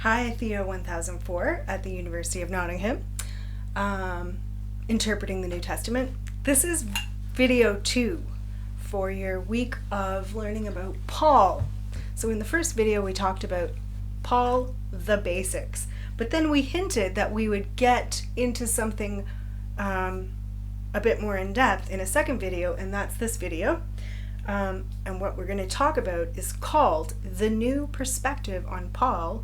Hi, Theo 1004 at the University of Nottingham, interpreting the New Testament. This is video 2 for your week of learning about Paul. So in the first video we talked about Paul, the basics, but then we hinted that we would get into something a bit more in depth in a second video, and that's this video. And what we're going to talk about is called The New Perspective on Paul,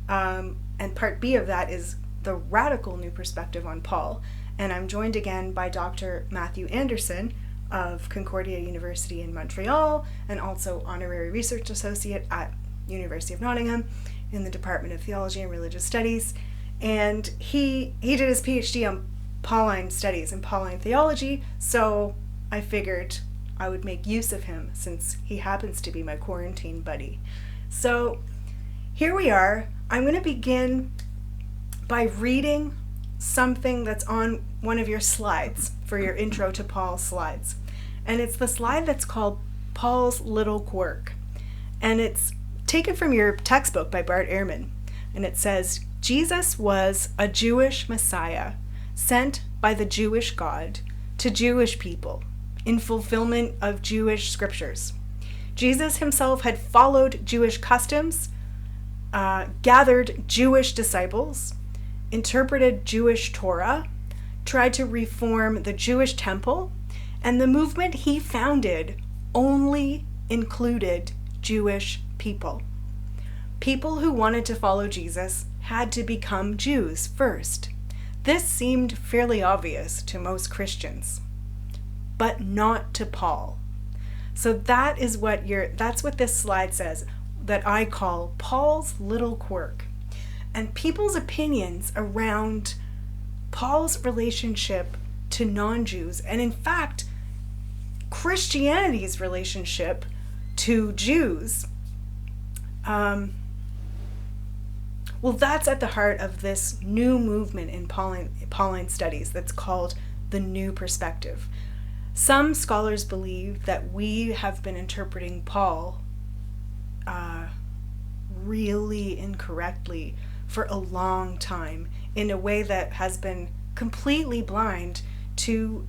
and part B of that is the radical new perspective on Paul. And I'm joined again by Dr. Matthew Anderson of Concordia University in Montreal, and also Honorary Research Associate at University of Nottingham in the Department of Theology and Religious Studies. And he did his PhD on Pauline studies and Pauline theology, so I figured I would make use of him since he happens to be my quarantine buddy. So here we are. I'm going to begin by reading something that's on one of your slides for your Intro to Paul slides. And it's the slide that's called Paul's Little Quirk. And it's taken from your textbook by Bart Ehrman. And it says, Jesus was a Jewish Messiah sent by the Jewish God to Jewish people in fulfillment of Jewish scriptures. Jesus himself had followed Jewish customs, gathered Jewish disciples, interpreted Jewish Torah, tried to reform the Jewish temple, and the movement he founded only included Jewish people. People who wanted to follow Jesus had to become Jews first. This seemed fairly obvious to most Christians, but not to Paul. So that's what this slide says, that I call Paul's little quirk. And people's opinions around Paul's relationship to non-Jews, and in fact, Christianity's relationship to Jews, well, that's at the heart of this new movement in Pauline studies that's called the New Perspective. Some scholars believe that we have been interpreting Paul really incorrectly for a long time in a way that has been completely blind to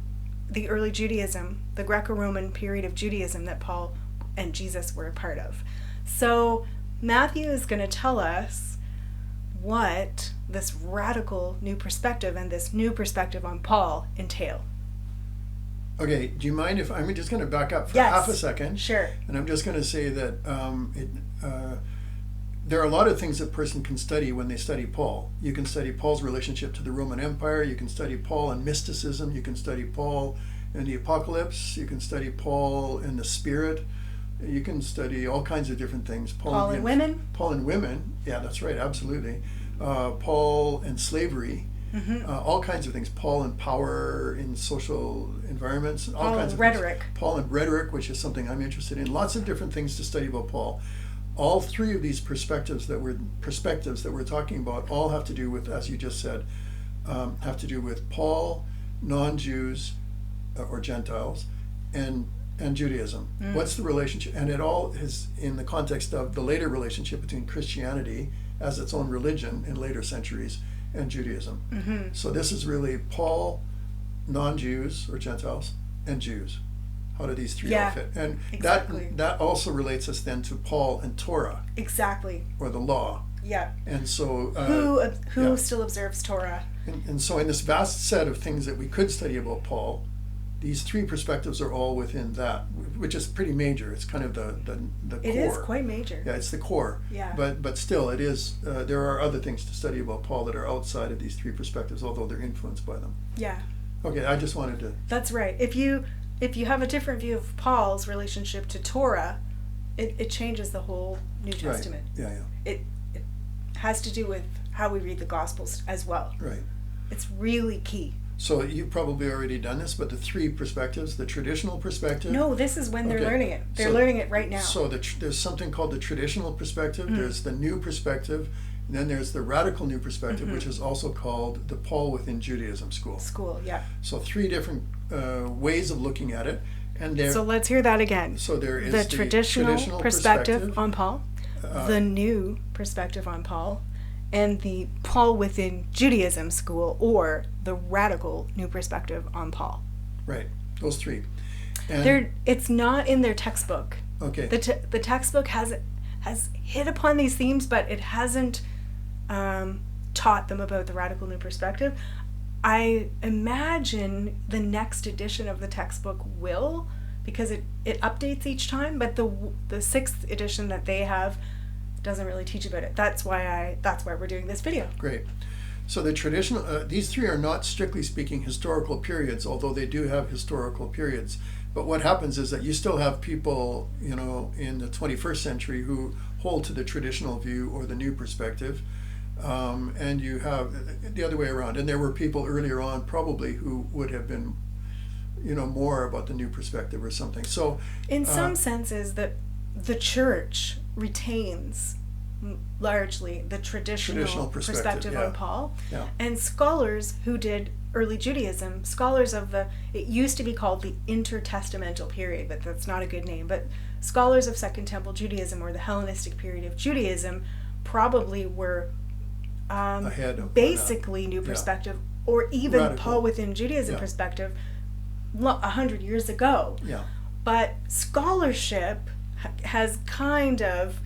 the early Judaism, the Greco-Roman period of Judaism that Paul and Jesus were a part of. So Matthew is going to tell us what this radical new perspective and this new perspective on Paul entail. Okay, do you mind if I'm just going to back up for half a second? Sure. And I'm just going to say that there are a lot of things a person can study when they study Paul. You can study Paul's relationship to the Roman Empire. You can study Paul and mysticism. You can study Paul and the Apocalypse. You can study Paul and the Spirit. You can study all kinds of different things. Paul and women. Paul and women. Yeah, that's right. Absolutely. Paul and slavery. Mm-hmm. All kinds of things. Paul and power in social environments. All kinds of rhetoric. Things. Paul and rhetoric, which is something I'm interested in. Lots of different things to study about Paul. All three of these perspectives that we're talking about all have to do with, as you just said, have to do with Paul, non-Jews or Gentiles, and Judaism. What's the relationship? And it all is in the context of the later relationship between Christianity as its own religion in later centuries and Judaism. Mm-hmm. So this is really Paul, non-Jews or Gentiles, and Jews. How do these three all fit? And exactly. that also relates us then to Paul and Torah. Exactly. Or the law. Yeah. And so who still observes Torah? And so in this vast set of things that we could study about Paul, these three perspectives are all within that, which is pretty major. It's kind of the core. It is quite major. Yeah, it's the core. Yeah. But still, it is. There are other things to study about Paul that are outside of these three perspectives, although they're influenced by them. Yeah. Okay, I just wanted to. That's right. If you have a different view of Paul's relationship to Torah, it changes the whole New Testament. Right. Yeah. It has to do with how we read the Gospels as well. Right. It's really key. So you've probably already done this, but the three perspectives, the traditional perspective. No, this is when they're learning it. They're learning it right now. So there's something called the traditional perspective. Mm-hmm. There's the new perspective. And then there's the radical new perspective, mm-hmm. which is also called the Paul within Judaism school. Yeah. So three different ways of looking at it. And so let's hear that again. So there is the traditional perspective on Paul, the new perspective on Paul, and the Paul within Judaism school, or the radical new perspective on Paul. Right, those three. And It's not in their textbook. okay. The textbook has hit upon these themes, but it hasn't taught them about the radical new perspective. I imagine the next edition of the textbook will, because it updates each time, but the sixth edition that they have doesn't really teach about it. That's why we're doing this video. Great. So the traditional, these three are not strictly speaking historical periods, although they do have historical periods. But what happens is that you still have people, you know, in the 21st century who hold to the traditional view or the new perspective, and you have the other way around. And there were people earlier on probably who would have been, you know, more about the new perspective or something. So in some senses, that the church retains largely the traditional perspective yeah. on Paul, Yeah. and scholars who did early Judaism, scholars of it used to be called the intertestamental period, but that's not a good name, but scholars of Second Temple Judaism, or the Hellenistic period of Judaism, probably were ahead of basically new perspective, or even Radical. Paul within Judaism Yeah. perspective 100 years ago. Yeah. But scholarship has kind of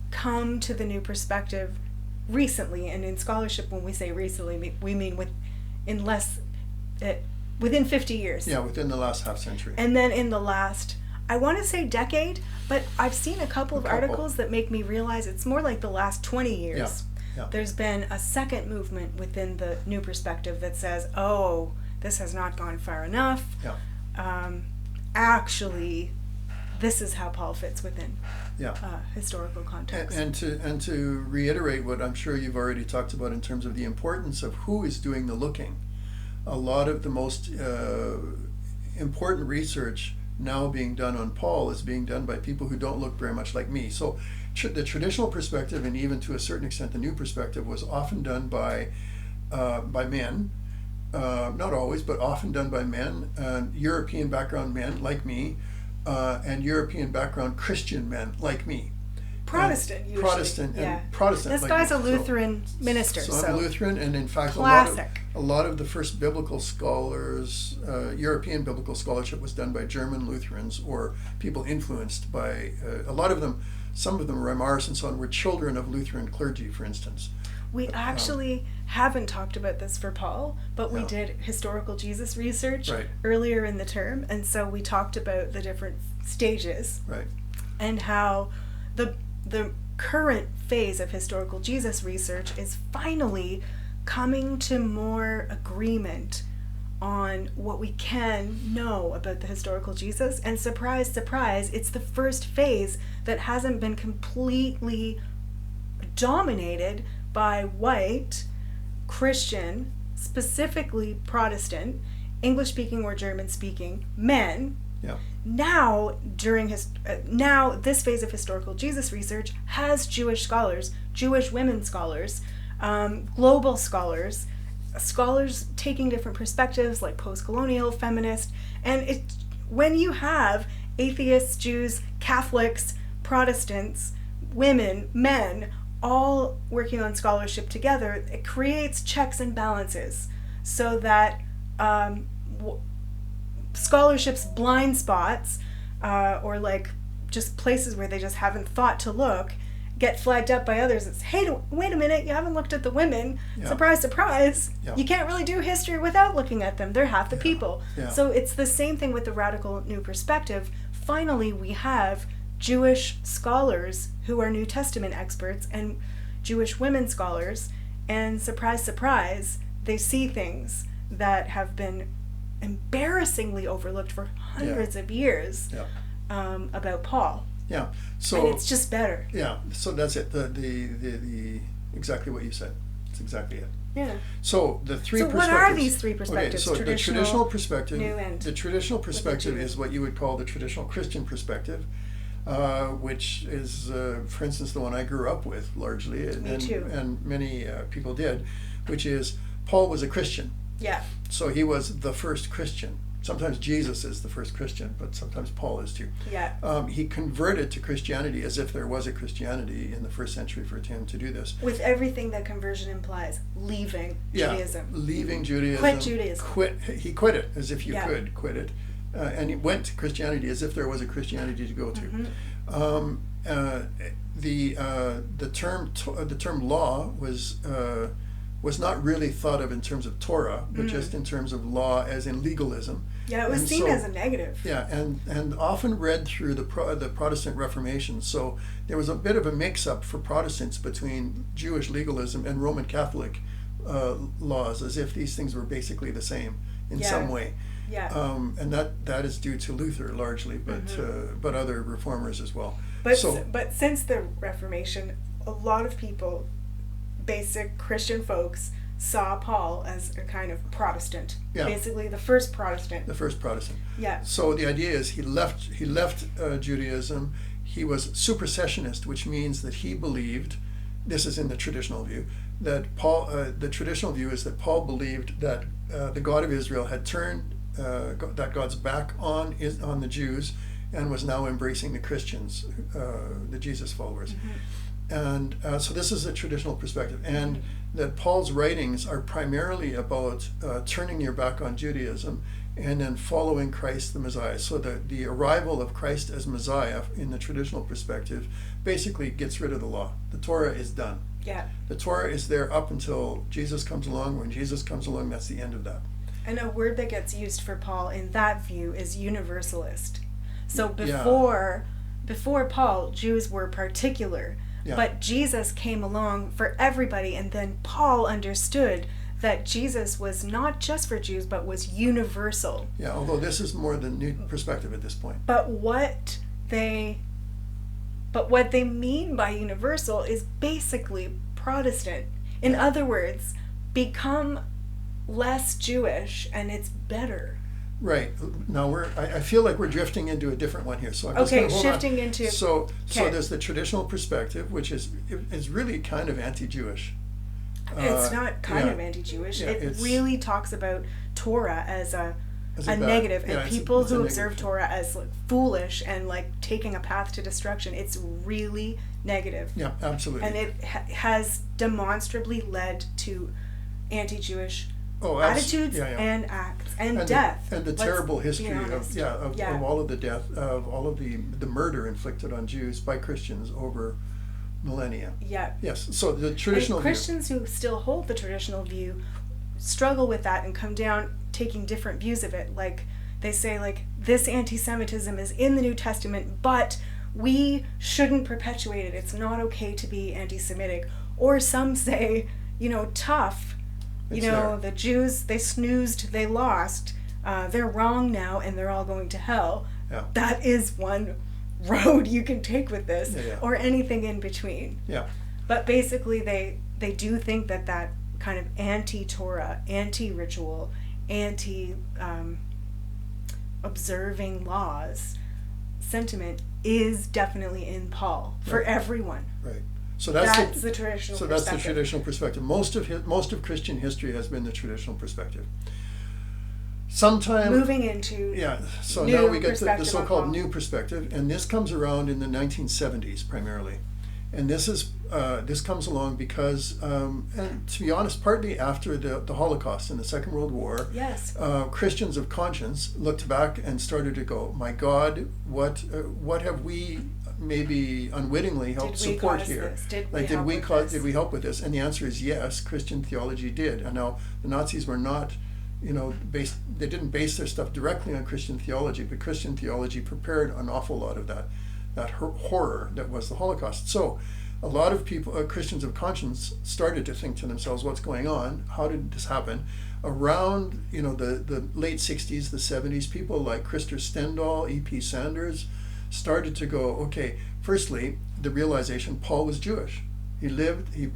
come to the new perspective recently, and in scholarship, when we say recently, we mean within 50 years. Yeah, within the last half century. And then in the last, I want to say decade, but I've seen a couple of articles that make me realize it's more like the last 20 years. Yeah. Yeah. There's been a second movement within the new perspective that says, oh, this has not gone far enough. Yeah. Actually, this is how Paul fits within Yeah. historical context. And to reiterate what I'm sure you've already talked about in terms of the importance of who is doing the looking, a lot of the most important research now being done on Paul is being done by people who don't look very much like me. So the traditional perspective, and even to a certain extent the new perspective, was often done by men, not always, but often done by men, European background men like me, and European background Christian men like me. Protestant, usually. Protestant, yeah. and Protestant. This like guy's me. a Lutheran minister. So I'm a Lutheran, and in fact, Classic. a lot of the first biblical scholars, European biblical scholarship, was done by German Lutherans or people influenced by a lot of them. Some of them, Reimers and so on, were children of Lutheran clergy, for instance. We actually haven't talked about this for Paul, but we No. did historical Jesus research Right. earlier in the term, and so we talked about the different stages Right. and how the current phase of historical Jesus research is finally coming to more agreement on what we can know about the historical Jesus. And surprise, surprise, it's the first phase that hasn't been completely dominated by white, Christian, specifically Protestant, English-speaking or German-speaking men. Yeah. Now, now this phase of historical Jesus research has Jewish scholars, Jewish women scholars, global scholars, scholars taking different perspectives like post-colonial, feminist, and when you have atheists, Jews, Catholics, Protestants, women, men, all working on scholarship together, it creates checks and balances so that scholarship's blind spots, or like just places where they just haven't thought to look, get flagged up by others. It's, hey, wait a minute, you haven't looked at the women. Yeah. Surprise, surprise. Yeah. You can't really do history without looking at them. They're half the people. Yeah. So it's the same thing with the radical new perspective. Finally, we have Jewish scholars who are New Testament experts and Jewish women scholars, and surprise, surprise, they see things that have been embarrassingly overlooked for hundreds of years about Paul. Yeah. So and it's just better. Yeah. So that's it. The exactly what you said. That's exactly it. Yeah. So the three. So perspectives. what are these three perspectives? Okay. So the traditional perspective. new, and the traditional perspective Jewish. is what you would call the traditional Christian perspective, which is, for instance, the one I grew up with largely, and many people did, which is Paul was a Christian. Yeah. So he was the first Christian. Sometimes Jesus is the first Christian, but sometimes Paul is too. Yeah. He converted to Christianity as if there was a Christianity in the first century for him to do this. With everything that conversion implies, leaving Judaism. Leaving Judaism. Quit Judaism. He quit it as if you Yeah. could quit it. And he went to Christianity as if there was a Christianity to go to. Mm-hmm. The term law was not really thought of in terms of Torah, but just in terms of law as in legalism. Yeah, it was seen as a negative. Yeah, and often read through the Protestant Reformation. So there was a bit of a mix-up for Protestants between Jewish legalism and Roman Catholic laws, as if these things were basically the same in some way. Yeah. And that is due to Luther largely, but other reformers as well. But since the Reformation, a lot of people, basic Christian folks, saw Paul as a kind of Protestant. Yeah. Basically the first Protestant. The first Protestant. Yeah. So the idea is he left Judaism. He was supersessionist, which means that he believed, this is in the traditional view, that Paul, the traditional view is that Paul believed that the God of Israel had turned that God's back on the Jews and was now embracing the Christians, the Jesus followers. And so this is a traditional perspective, and that Paul's writings are primarily about turning your back on Judaism and then following Christ the Messiah. So the arrival of Christ as Messiah in the traditional perspective basically gets rid of the law. The Torah is done. Yeah. The Torah is there up until Jesus comes along. When Jesus comes along, that's the end of that. And a word that gets used for Paul in that view is universalist. So before Paul, Jews were particular. Yeah. But Jesus came along for everybody, and then Paul understood that Jesus was not just for Jews, but was universal. Yeah, although this is more the new perspective at this point. But what they mean by universal is basically Protestant. In other words, become less Jewish and it's better. Right. Now I feel like we're drifting into a different one here. So I'm just Okay, going to hold shifting on. into. So there's the traditional perspective, which is really kind of anti-Jewish. It's not kind of anti-Jewish. Yeah, it really talks about Torah as a negative, and people who observe Torah as like foolish and like taking a path to destruction. It's really negative. Yeah, absolutely. And it has demonstrably led to anti-Jewish attitudes and acts and death. And the terrible history of all of the death, of all of the murder inflicted on Jews by Christians over millennia. Yeah. Yes. So the traditional and Christians who still hold the traditional view struggle with that and come down taking different views of it. Like they say, like, this anti-Semitism is in the New Testament, but we shouldn't perpetuate it. It's not okay to be anti-Semitic. Or some say, tough. The Jews, they snoozed, they lost. They're wrong now, and they're all going to hell. Yeah. That is one road you can take with this, or anything in between. Yeah. But basically, they do think that kind of anti-Torah, anti-ritual, anti-observing laws sentiment is definitely in Paul for everyone. Right. So that's the traditional perspective. So that's the traditional perspective. Most of Christian history has been the traditional perspective. Sometime moving into so now we get the so-called new perspective, and this comes around in the 1970s primarily, and this comes along because, and to be honest, partly after the Holocaust and the Second World War, Christians of conscience looked back and started to go, my God, what have we maybe unwittingly helped support here? Did we help with this? And the answer is yes. Christian theology did, and now the Nazis were not. They didn't base their stuff directly on Christian theology, but Christian theology prepared an awful lot of that horror that was the Holocaust. So a lot of people, Christians of conscience, started to think to themselves, what's going on? How did this happen? Around, the late 60s, the 70s, people like Krister Stendahl, E.P. Sanders, started to go, okay, firstly, the realization Paul was Jewish. He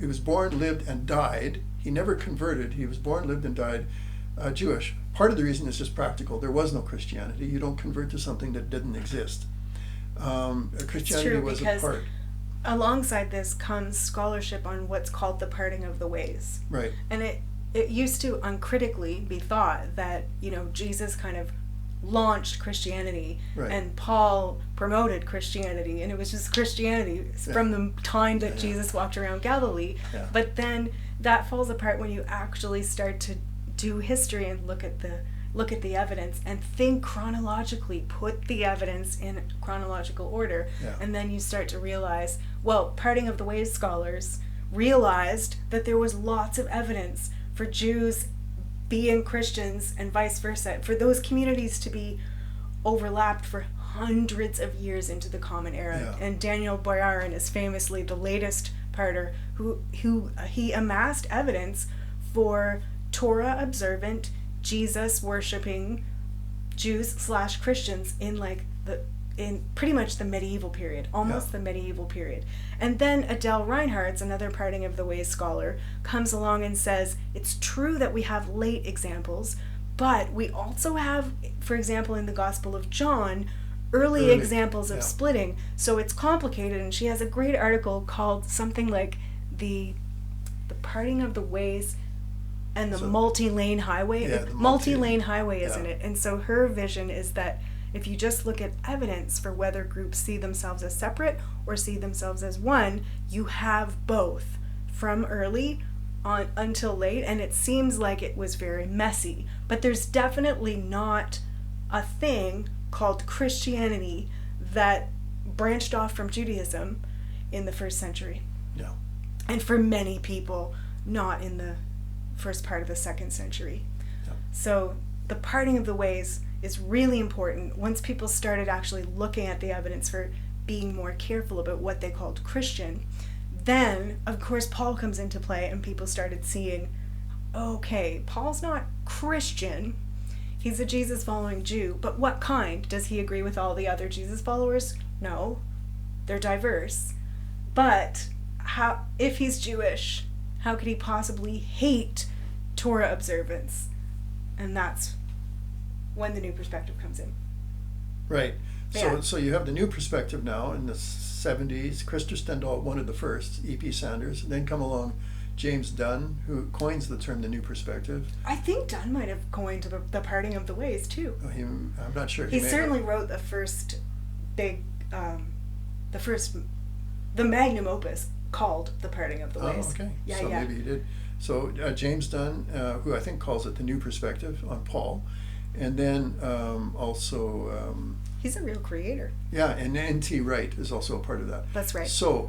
was born, lived, and died. He never converted. He was born, lived, and died Jewish. Part of the reason is just practical. There was no Christianity. You don't convert to something that didn't exist. Christianity was a part. Alongside this comes scholarship on what's called the parting of the ways. Right. And it used to uncritically be thought that, Jesus kind of launched Christianity, Right. and Paul promoted Christianity, and it was just Christianity from the time that Jesus walked around Galilee. Yeah. But then that falls apart when you actually start to do history and look at the evidence and think chronologically, put the evidence in chronological order, and then you start to realize, well, Parting of the Ways scholars realized that there was lots of evidence for Jews being Christians and vice versa, for those communities to be overlapped for hundreds of years into the Common Era. And Daniel Boyarin is famously the latest parter who he amassed evidence for Torah observant, Jesus worshipping Jews/Christians in pretty much the medieval period, the medieval period. And then Adele Reinhardt's, another Parting of the Ways scholar, comes along and says, it's true that we have late examples, but we also have, for example, in the Gospel of John, early examples of splitting. So it's complicated, and she has a great article called something like the Parting of the Ways and the multi-lane highway. Multi-lane highway, isn't it? And so her vision is that if you just look at evidence for whether groups see themselves as separate or see themselves as one, you have both from early on until late, and it seems like it was very messy. But there's definitely not a thing called Christianity that branched off from Judaism in the first century. No. And for many people, not in the first part of the second century. No. So the Parting of the Ways is really important once people started actually looking at the evidence for being more careful about what they called Christian. Then, of course, Paul comes into play, and people started seeing, okay, Paul's not Christian. He's a Jesus-following Jew, but what kind? Does he agree with all the other Jesus followers? No. They're diverse. But if he's Jewish, how could he possibly hate Torah observance? And that's when the new perspective comes in. Right. So you have the new perspective now in the 70s. Christer Stendahl, one of the first, E.P. Sanders. Then come along James Dunn, who coins the term the new perspective. I think Dunn might have coined the Parting of the Ways, too. I'm not sure. He certainly wrote the first big, the magnum opus called The Parting of the Ways. Oh, okay. Yeah, so maybe he did. So James Dunn, who I think calls it the new perspective on Paul. And then also... he's a real creator. Yeah, and N.T. Wright is also a part of that. That's right. So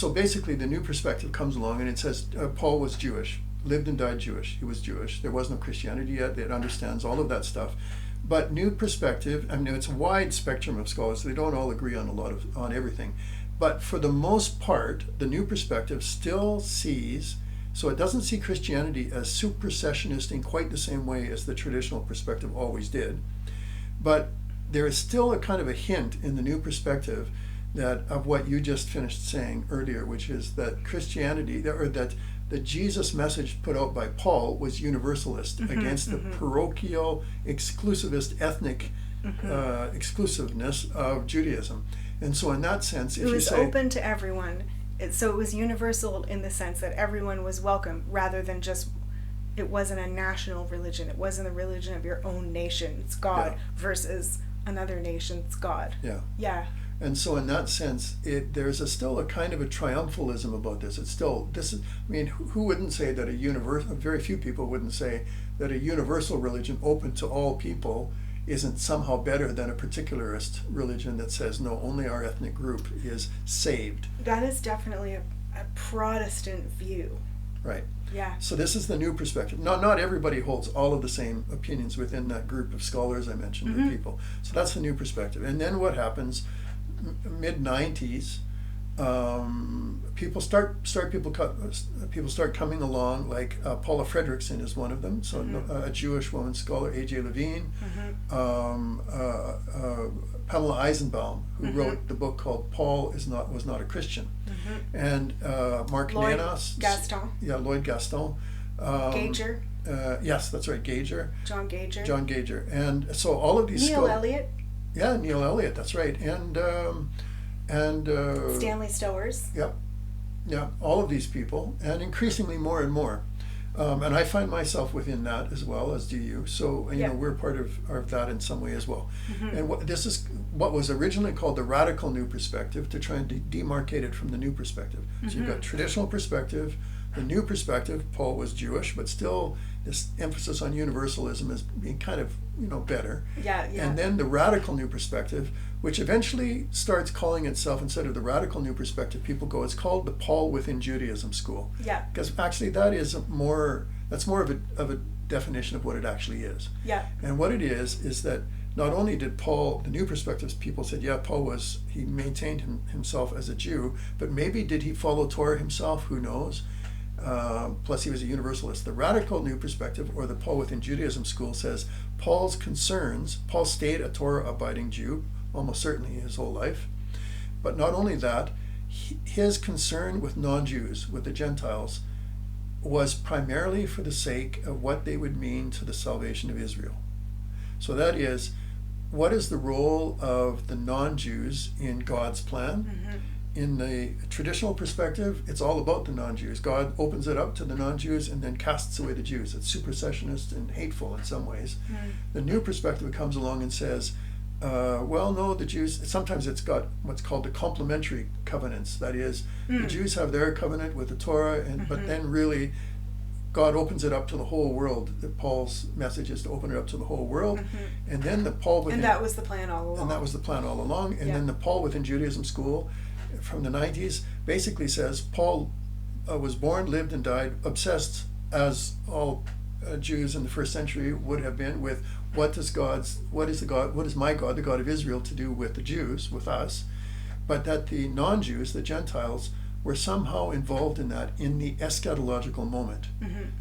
basically the new perspective comes along and it says Paul was Jewish, lived and died Jewish. He was Jewish. There was no Christianity yet. It understands all of that stuff. But new perspective, I mean, it's a wide spectrum of scholars. They don't all agree on on everything. But for the most part, the new perspective still sees... So it doesn't see Christianity as supersessionist in quite the same way as the traditional perspective always did. But there is still a kind of a hint in the new perspective that of what you just finished saying earlier, which is that Christianity, or that the Jesus message put out by Paul was universalist against the parochial, exclusivist, ethnic exclusiveness of Judaism. And so in that sense, if it was you say... open to everyone. So it was universal in the sense that everyone was welcome, rather than just, it wasn't a national religion. It wasn't the religion of your own nation. It's God versus another nation's God. Yeah. Yeah. And so in that sense, there's still a kind of a triumphalism about this. It's still, I mean, who wouldn't say that very few people wouldn't say that a universal religion open to all people isn't somehow better than a particularist religion that says, no, only our ethnic group is saved. That is definitely a Protestant view. Right. Yeah. So this is the new perspective. Not everybody holds all of the same opinions within that group of scholars I mentioned, or people. So that's the new perspective. And then what happens, mid-90s, people start coming along, like Paula Fredriksen is one of them, so a Jewish woman scholar, A.J. Levine, Pamela Eisenbaum, who wrote the book called Paul was not a Christian, and Mark Nanos, Lloyd Gaston, Gager. Yes, that's right, Gager. John Gager. And so all of these Neil Elliott. Yeah, Neil Elliott, that's right, and Stanley Stowers. Yep. Yeah, all of these people, and increasingly more and more. And I find myself within that as well, as do you. So, you Yeah. know, we're part of that in some way as well. Mm-hmm. And this is what was originally called the radical new perspective, to try and demarcate it from the new perspective. So you've got traditional perspective, the new perspective. Paul was Jewish, but still this emphasis on universalism is being kind of, you know, better. Yeah. And then the radical new perspective, which eventually starts calling itself, instead of the radical new perspective, people go, it's called the Paul within Judaism school. Yeah. Because actually that's more of a definition of what it actually is. Yeah. And what it is that not only did Paul, the new perspectives people said, yeah, he maintained himself as a Jew, but maybe did he follow Torah himself? Who knows? Plus he was a universalist. The radical new perspective, or the Paul within Judaism school, says Paul stayed a Torah abiding Jew, almost certainly his whole life. But not only that, his concern with non-Jews, with the Gentiles, was primarily for the sake of what they would mean to the salvation of Israel. So that is, what is the role of the non-Jews in God's plan? Mm-hmm. In the traditional perspective, it's all about the non-Jews. God opens it up to the non-Jews and then casts away the Jews. It's supersessionist and hateful in some ways. Mm. The new perspective comes along and says, well, no, the Jews, sometimes it's got what's called the complementary covenants. That is, the Jews have their covenant with the Torah, but then really God opens it up to the whole world. Paul's message is to open it up to the whole world. And then the Paul within... And that was the plan all along. And that was the plan all along. And then the Paul within Judaism school from the 90s basically says Paul was born, lived, and died obsessed, as all Jews in the first century would have been, with what is my God, the God of Israel, to do with the Jews, with us, but that the non-Jews, the Gentiles, were somehow involved in that in the eschatological moment.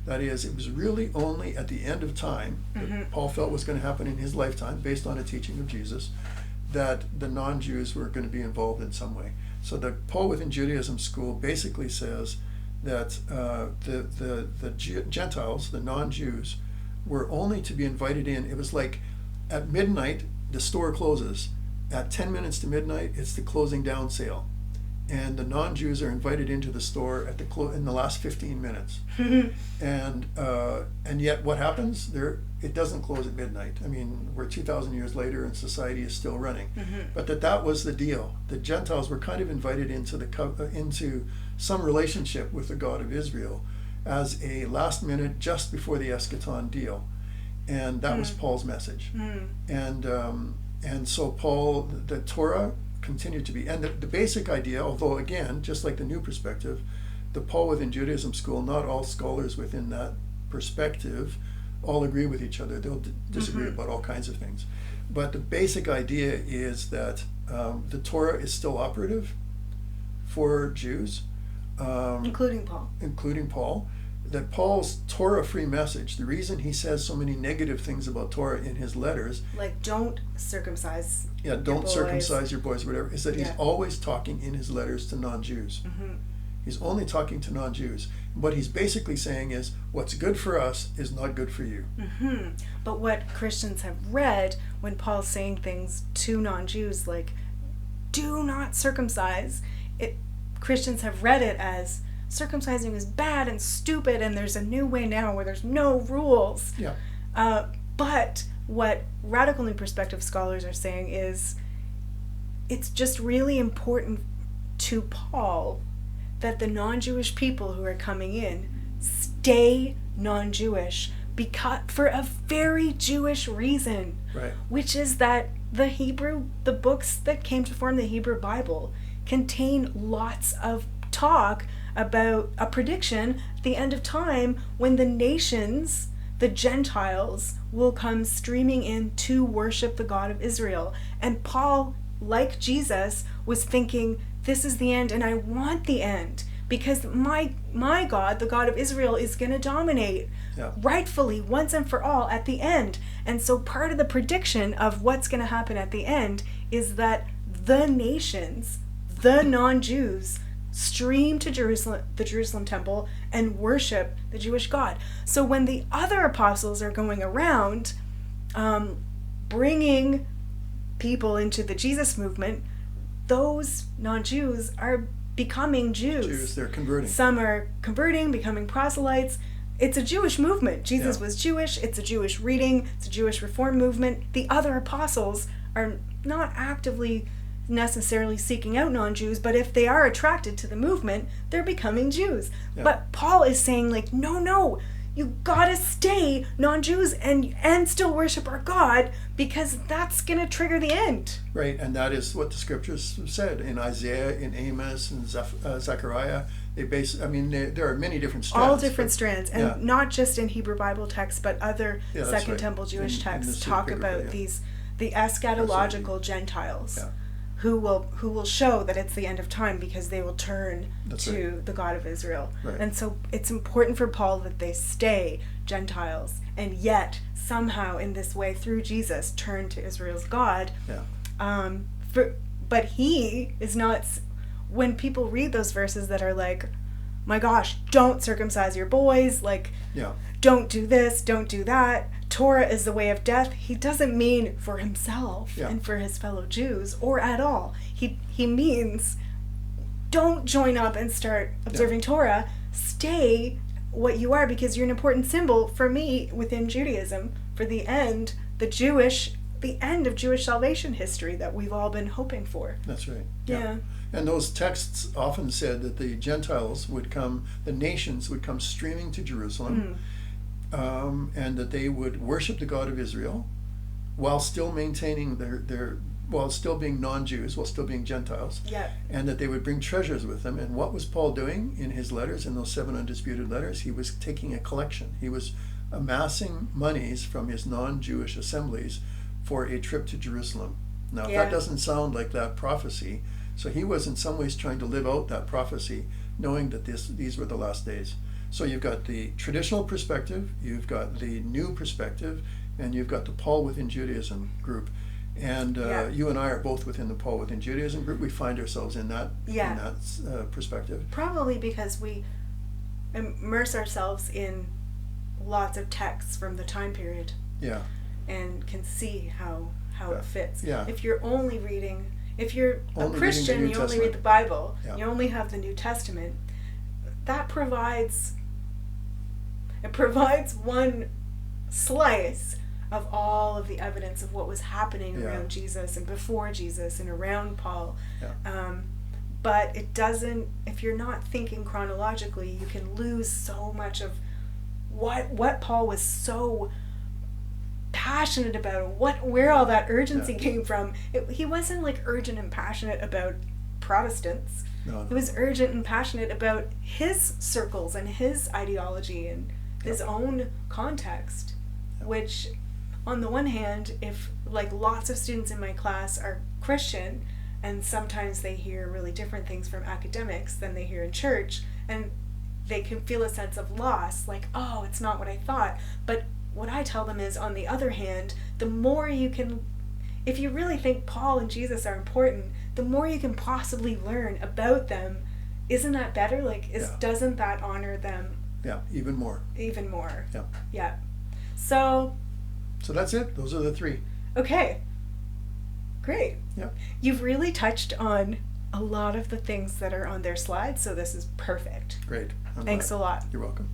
That is, it was really only at the end of time that Paul felt was going to happen in his lifetime, based on a teaching of Jesus, that the non-Jews were going to be involved in some way. So the Paul within Judaism school basically says that the Gentiles, the non-Jews, were only to be invited in. It was like at midnight, the store closes. At 10 minutes to midnight, it's the closing down sale. And the non-Jews are invited into the store at in the last 15 minutes. And yet what happens? It doesn't close at midnight. I mean, we're 2,000 years later and society is still running. But that was the deal. The Gentiles were kind of invited into some relationship with the God of Israel as a last minute, just before the eschaton deal. And that was Paul's message. And so Paul, the Torah continued to be, and the basic idea, although again, just like the new perspective, the Paul within Judaism school, not all scholars within that perspective all agree with each other. They'll disagree about all kinds of things. But the basic idea is that the Torah is still operative for Jews. Including Paul. That Paul's Torah-free message, the reason he says so many negative things about Torah in his letters, like don't circumcise circumcise your boys, whatever, is that he's always talking in his letters to non-Jews. He's only talking to non-Jews. What he's basically saying is, what's good for us is not good for you. But what Christians have read when Paul's saying things to non-Jews like, do not circumcise, Christians have read it as, circumcising is bad and stupid, and there's a new way now where there's no rules. But what radical new perspective scholars are saying is, it's just really important to Paul that the non-Jewish people who are coming in stay non-Jewish, because for a very Jewish reason, which is that the books that came to form the Hebrew Bible contain lots of talk about a prediction at the end of time when the nations, the Gentiles, will come streaming in to worship the God of Israel. And Paul, like Jesus, was thinking, this is the end, and I want the end, because my God, the God of Israel, is going to dominate rightfully once and for all at the end. And so part of the prediction of what's going to happen at the end is that the nations, the non-Jews, stream to Jerusalem, the Jerusalem temple, and worship the Jewish God. So when the other apostles are going around bringing people into the Jesus movement, those non-Jews are becoming Jews. They're converting. Some are converting, becoming proselytes. it's a Jewish movement. Jesus Yeah. was Jewish. It's a Jewish reading. It's a Jewish reform movement. The other apostles are not actively necessarily seeking out non-Jews, but if they are attracted to the movement, they're becoming Jews. Yeah. But Paul is saying, like, no, you gotta stay non-Jews and still worship our God, because that's gonna trigger the end. Right, and that is what the scriptures said in Isaiah, in Amos, and Zechariah. There are many different strands. All different strands, and yeah. not just in Hebrew Bible texts, but other Yeah, that's Second right. Temple Jewish In texts the talk Sacred about Bible, yeah. the eschatological Gentiles. Yeah. Who will show that it's the end of time, because they will turn That's to right. the God of Israel. Right. And so it's important for Paul that they stay Gentiles, and yet somehow in this way through Jesus turn to Israel's God. Yeah. But he is not, when people read those verses that are like, my gosh, don't circumcise your boys, like, Yeah. don't do this, don't do that, Torah is the way of death, he doesn't mean for himself Yeah. and for his fellow Jews, or at all. He means, don't join up and start observing Torah, stay what you are, because you're an important symbol for me within Judaism, for the end of Jewish salvation history that we've all been hoping for. That's right. Yeah. And those texts often said that the Gentiles would come, the nations would come streaming to Jerusalem, and that they would worship the God of Israel while still maintaining while still being non-Jews, while still being Gentiles, Yeah. and that they would bring treasures with them. And what was Paul doing in his letters, in those 7 undisputed letters? He was taking a collection. He was amassing monies from his non-Jewish assemblies for a trip to Jerusalem. Now, Yeah. that doesn't sound like that prophecy. So he was in some ways trying to live out that prophecy, knowing that these were the last days. So you've got the traditional perspective, you've got the new perspective, and you've got the Paul within Judaism group. And you and I are both within the Paul within Judaism group. We find ourselves in that perspective. Probably because we immerse ourselves in lots of texts from the time period. Yeah. And can see how it fits. Yeah. If you're only reading, if you're Only a Christian, reading the New you only Testament. read the Bible, Yeah. you only have the New Testament, that provides one slice of all of the evidence of what was happening around Jesus and before Jesus and around Paul. Yeah. But it doesn't, if you're not thinking chronologically, you can lose so much of what Paul was so passionate about, where all that urgency came from. He wasn't like urgent and passionate about Protestants. No. He was urgent and passionate about his circles and his ideology and his own context, which on the one hand, if like lots of students in my class are Christian and sometimes they hear really different things from academics than they hear in church, and they can feel a sense of loss, like, oh, it's not what I thought. But what I tell them is, on the other hand, the more you can, if you really think Paul and Jesus are important, the more you can possibly learn about them. Isn't that better? Like, doesn't that honor them? Yeah, even more. Even more. Yeah. Yeah. So that's it. Those are the 3. Okay. Great. Yeah. You've really touched on a lot of the things that are on their slides, so this is perfect. Great. Thanks a lot. You're welcome.